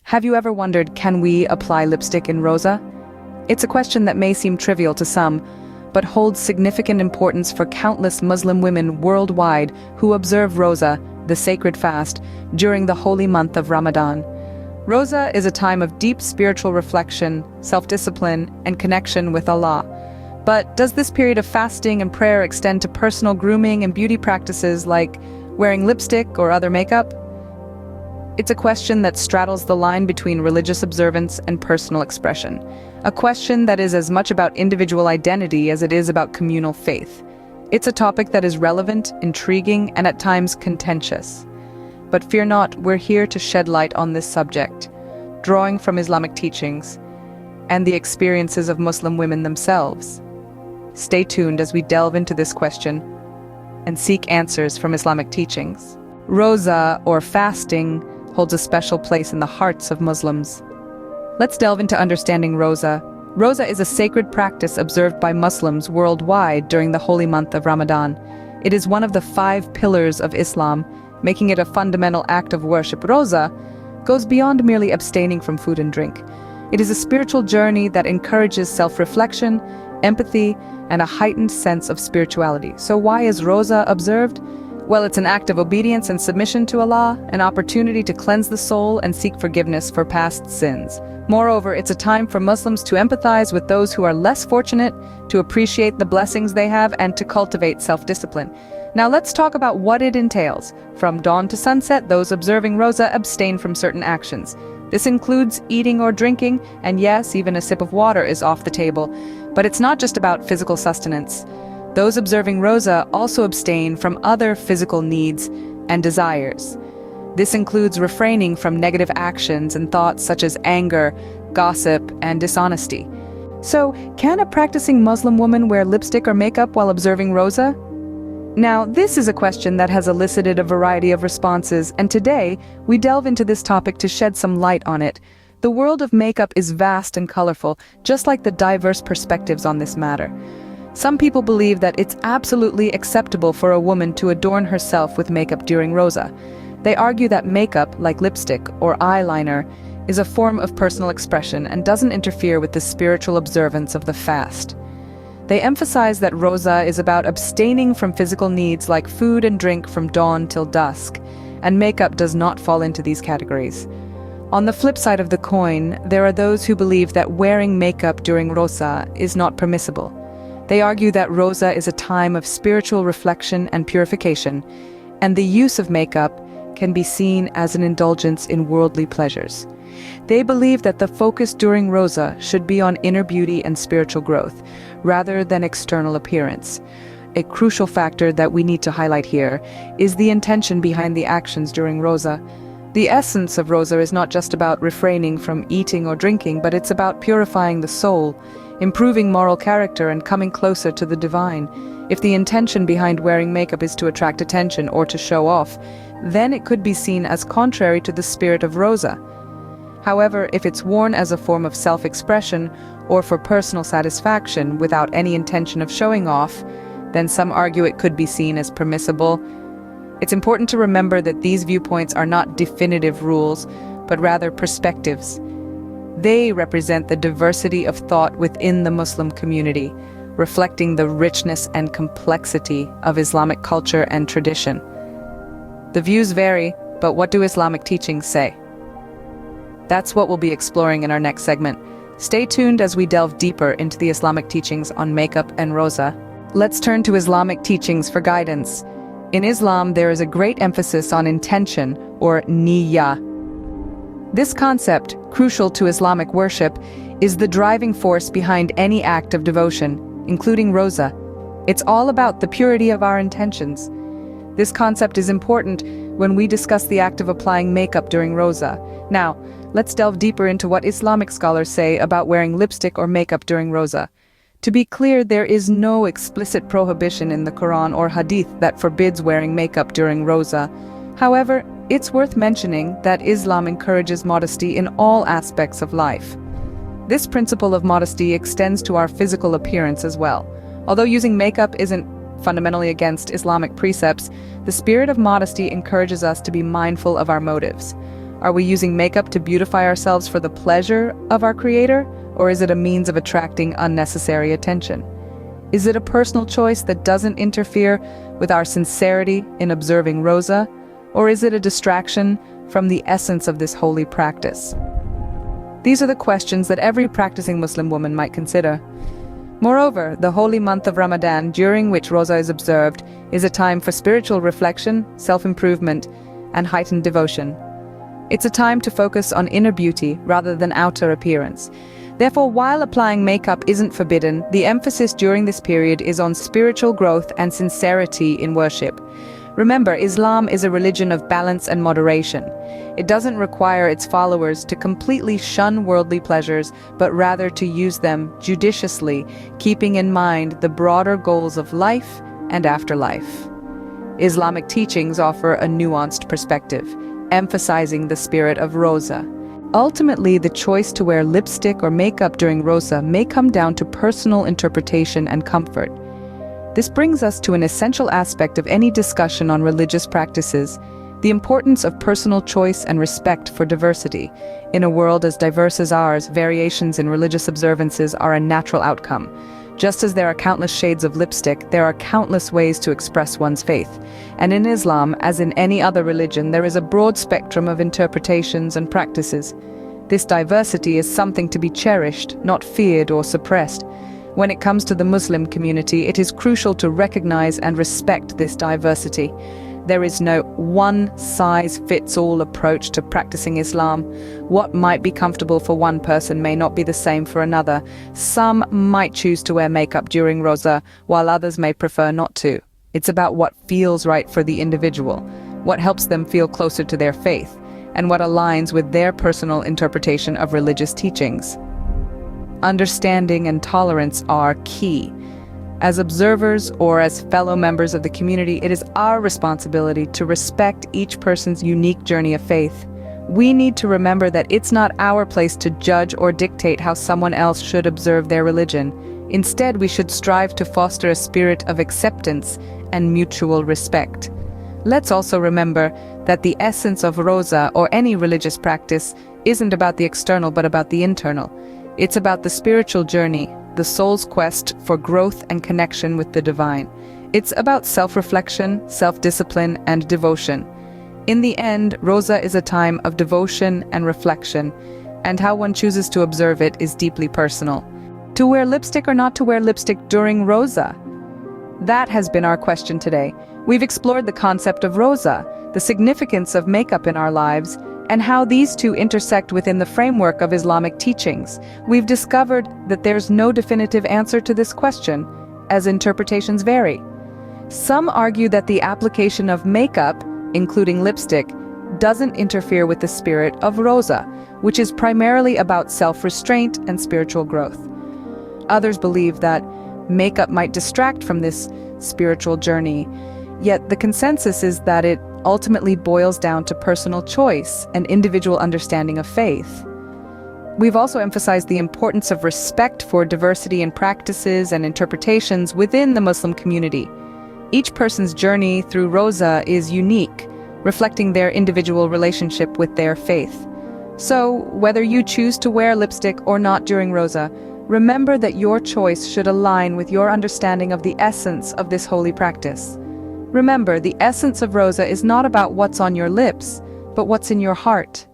Have you ever wondered, can we apply lipstick in Rosa? It's a question that may seem trivial to some, but holds significant importance for countless Muslim women worldwide who observe Rosa, the sacred fast, during the holy month of Ramadan. Rosa is a time of deep spiritual reflection, self-discipline, and connection with Allah. But does this period of fasting and prayer extend to personal grooming and beauty practices like wearing lipstick or other makeup? It's a question that straddles the line between religious observance and personal expression. A question that is as much about individual identity as it is about communal faith. It's a topic that is relevant, intriguing, and at times contentious. But fear not, we're here to shed light on this subject, drawing from Islamic teachings and the experiences of Muslim women themselves. Stay tuned as we delve into this question and seek answers from Islamic teachings. Rosa, or fasting, holds a special place in the hearts of Muslims. Let's delve into understanding Rosa. Rosa is a sacred practice observed by Muslims worldwide during the holy month of Ramadan. It is one of the 5 pillars of Islam, making it a fundamental act of worship. Rosa goes beyond merely abstaining from food and drink. It is a spiritual journey that encourages self-reflection, empathy, and a heightened sense of spirituality. So why is Rosa observed? Well, it's an act of obedience and submission to Allah, an opportunity to cleanse the soul and seek forgiveness for past sins. Moreover, it's a time for Muslims to empathize with those who are less fortunate, to appreciate the blessings they have, and to cultivate self-discipline. Now let's talk about what it entails. From dawn to sunset, those observing Rosa abstain from certain actions. This includes eating or drinking, and yes, even a sip of water is off the table. But it's not just about physical sustenance. Those observing Rosa also abstain from other physical needs and desires. This includes refraining from negative actions and thoughts such as anger, gossip, and dishonesty. So, can a practicing Muslim woman wear lipstick or makeup while observing Rosa? Now, this is a question that has elicited a variety of responses, and today we delve into this topic to shed some light on it. The world of makeup is vast and colorful, just like the diverse perspectives on this matter. Some people believe that it's absolutely acceptable for a woman to adorn herself with makeup during Rosa. They argue that makeup, like lipstick or eyeliner, is a form of personal expression and doesn't interfere with the spiritual observance of the fast. They emphasize that Rosa is about abstaining from physical needs like food and drink from dawn till dusk, and makeup does not fall into these categories. On the flip side of the coin, there are those who believe that wearing makeup during Rosa is not permissible. They argue that Rosa is a time of spiritual reflection and purification, and the use of makeup can be seen as an indulgence in worldly pleasures. They believe that the focus during Rosa should be on inner beauty and spiritual growth, rather than external appearance. A crucial factor that we need to highlight here is the intention behind the actions during Rosa. The essence of Rosa is not just about refraining from eating or drinking, but it's about purifying the soul, improving moral character, and coming closer to the divine. If the intention behind wearing makeup is to attract attention or to show off, then it could be seen as contrary to the spirit of Rosa. However, if it's worn as a form of self-expression or for personal satisfaction without any intention of showing off, then some argue it could be seen as permissible. It's important to remember that these viewpoints are not definitive rules, but rather perspectives. They represent the diversity of thought within the Muslim community, reflecting the richness and complexity of Islamic culture and tradition. The views vary, but what do Islamic teachings say? That's what we'll be exploring in our next segment. Stay tuned as we delve deeper into the Islamic teachings on makeup and Rosa. Let's turn to Islamic teachings for guidance. In Islam, there is a great emphasis on intention, or niyyah. This concept, crucial to Islamic worship, is the driving force behind any act of devotion, including Rosa. It's all about the purity of our intentions. This concept is important when we discuss the act of applying makeup during Rosa. Now, let's delve deeper into what Islamic scholars say about wearing lipstick or makeup during Rosa. To be clear, there is no explicit prohibition in the Quran or Hadith that forbids wearing makeup during Rosa. However, it's worth mentioning that Islam encourages modesty in all aspects of life. This principle of modesty extends to our physical appearance as well. Although using makeup isn't fundamentally against Islamic precepts, the spirit of modesty encourages us to be mindful of our motives. Are we using makeup to beautify ourselves for the pleasure of our Creator, or is it a means of attracting unnecessary attention? Is it a personal choice that doesn't interfere with our sincerity in observing Rosa, or is it a distraction from the essence of this holy practice? These are the questions that every practicing Muslim woman might consider. Moreover, the holy month of Ramadan, during which Rosa is observed, is a time for spiritual reflection, self-improvement, and heightened devotion. It's a time to focus on inner beauty rather than outer appearance. Therefore, while applying makeup isn't forbidden, the emphasis during this period is on spiritual growth and sincerity in worship. Remember, Islam is a religion of balance and moderation. It doesn't require its followers to completely shun worldly pleasures, but rather to use them judiciously, keeping in mind the broader goals of life and afterlife. Islamic teachings offer a nuanced perspective, emphasizing the spirit of Rosa. Ultimately, the choice to wear lipstick or makeup during Rosa may come down to personal interpretation and comfort. This brings us to an essential aspect of any discussion on religious practices: the importance of personal choice and respect for diversity. In a world as diverse as ours, variations in religious observances are a natural outcome. Just as there are countless shades of lipstick, there are countless ways to express one's faith. And in Islam, as in any other religion, there is a broad spectrum of interpretations and practices. This diversity is something to be cherished, not feared or suppressed. When it comes to the Muslim community, it is crucial to recognize and respect this diversity. There is no one-size-fits-all approach to practicing Islam. What might be comfortable for one person may not be the same for another. Some might choose to wear makeup during Rosa, while others may prefer not to. It's about what feels right for the individual, what helps them feel closer to their faith, and what aligns with their personal interpretation of religious teachings. Understanding and tolerance are key. As observers or as fellow members of the community, it is our responsibility to respect each person's unique journey of faith. We need to remember that it's not our place to judge or dictate how someone else should observe their religion. Instead, we should strive to foster a spirit of acceptance and mutual respect. Let's also remember that the essence of Rosa or any religious practice isn't about the external but about the internal. It's about the spiritual journey, the soul's quest for growth and connection with the divine. It's about self-reflection, self-discipline, and devotion. In the end, Rosa is a time of devotion and reflection, and how one chooses to observe it is deeply personal. To wear lipstick or not to wear lipstick during Rosa? That has been our question today. We've explored the concept of Rosa, the significance of makeup in our lives, and how these two intersect within the framework of Islamic teachings. We've discovered that there's no definitive answer to this question, as interpretations vary. Some argue that the application of makeup, including lipstick, doesn't interfere with the spirit of Rosa, which is primarily about self-restraint and spiritual growth. Others believe that makeup might distract from this spiritual journey, yet the consensus is that it ultimately boils down to personal choice and individual understanding of faith. We've also emphasized the importance of respect for diversity in practices and interpretations within the Muslim community. Each person's journey through Rosa is unique, reflecting their individual relationship with their faith. So, whether you choose to wear lipstick or not during Rosa, remember that your choice should align with your understanding of the essence of this holy practice. Remember, the essence of Rosa is not about what's on your lips, but what's in your heart.